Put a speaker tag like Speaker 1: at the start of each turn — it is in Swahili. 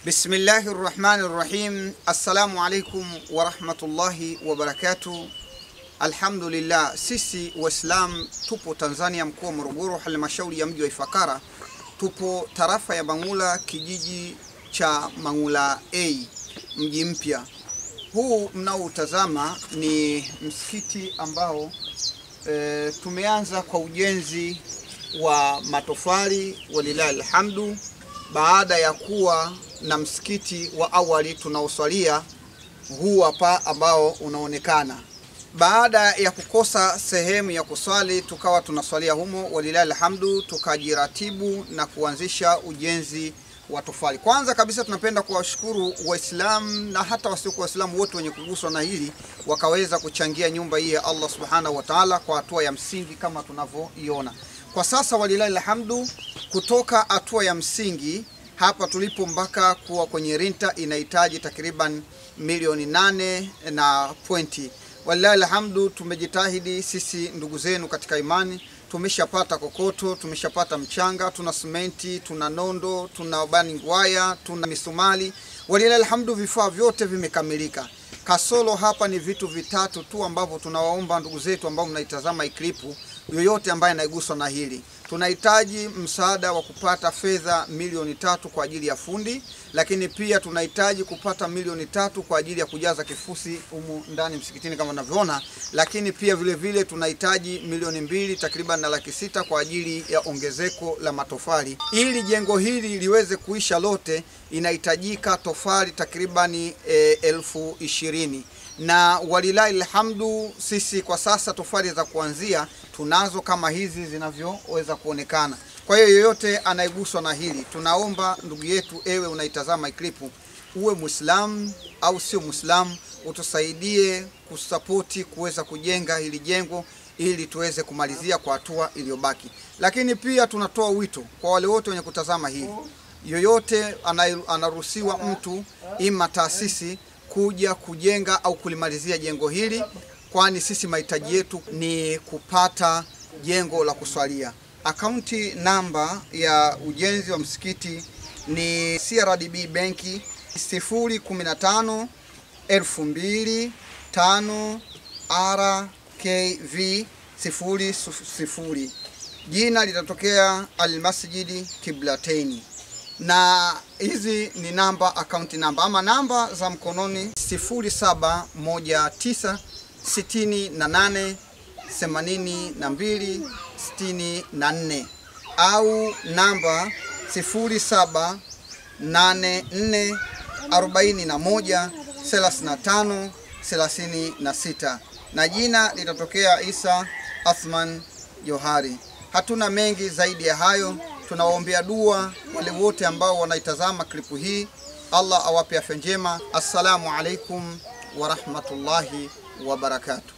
Speaker 1: Bismillahirrahmanirrahim. Assalamu alaikum wa rahmatullahi wa barakatuh. Alhamdulillah, sisi Waislamu tupo Tanzania, mkoa wa Morogoro, halmashauri ya mji wa Ifakara. Tupo tarafa ya Mangula, kijiji cha Mangula A, mji mpya. Huu mnaoutazama ni msikiti ambao tumeanza kwa ujenzi wa matofali, walilahi alhamdu, baada ya kuwa na msikiti wa awali tunaoswalia huu hapa ambao unaonekana. Baada ya kukosa sehemu ya kuswali, tukawa tunaswalia humo, walilahi alhamdu, tukajiratibu na kuanzisha ujenzi wa tofali. Kwanza kabisa tunapenda kuwashukuru Waislamu na hata wasiokuwa Waislamu wote wenye kuguswa na hili, wakaweza kuchangia nyumba hii ya Allah subhanahu wa ta'ala kwa hatua ya msingi kama tunavyoiona. Kwa sasa walilahi alhamdu, kutoka hatua ya msingi hapa tulipo mpaka kuwa kwenye rinta inahitaji takriban milioni 8 na pointi. Walilahi alhamdu, tumejitahidi sisi ndugu zenu katika imani. Tumeshapata kokoto, tumeshapata mchanga, tuna simenti, tuna nondo, tuna burning wire, tuna misumali. Walilahi alhamdu, vifaa vyote vimekamilika. Kasoro hapa ni vitu vitatu tu ambavyo tunawaomba ndugu zetu ambao mnaitazama iklipu, yoyote ambaye anaiguswa na hili. Tunahitaji msaada wa kupata fedha milioni 3 kwa ajili ya fundi, lakini pia tunahitaji kupata milioni 3 kwa ajili ya kujaza kifusi humu ndani msikitini kama unavyoona, lakini pia vile vile tunahitaji milioni 2 takriban na laki 6 kwa ajili ya ongezeko la matofali. Ili jengo hili liweze kuisha lote inahitajika tofali takribani 20,000. Na walilahi alhamdu, sisi kwa sasa tofali za kuanzia tunazo kama hizi zinavyoweza kuonekana. Kwa hiyo yoyote anaiguswa na hili, tunaomba ndugu yetu, ewe unaitazama klipu, uwe Muislamu au sio Muislamu, utusaidie kusapoti kuweza kujenga hili jengo ili tuweze kumalizia kwa hatua iliyobaki. Lakini pia tunatoa wito kwa wale wote wenye kutazama hili, yoyote anaruhusiwa mtu ima taasisi kuja kujenga au kulimalizia jengo hili, kwani sisi mahitaji yetu ni kupata jengo la kuswalia. Akaunti namba ya ujenzi wa msikiti ni CRDB benki 015 2005 RKV 00. Jina litatokea Al-Masjidi Kiblateni. Na hizi ni namba, akaunti namba ama namba za mkononi 0719 68 82 64 au namba 0784 41 35 36, na jina litatokea Isa Athman Johari. Hatuna mengi zaidi ya hayo. Tunawaombea dua wale wote ambao wanaitazama klipu hii. Allah awape afya njema. Assalamu alaikum wa rahmatullahi wa barakatuh.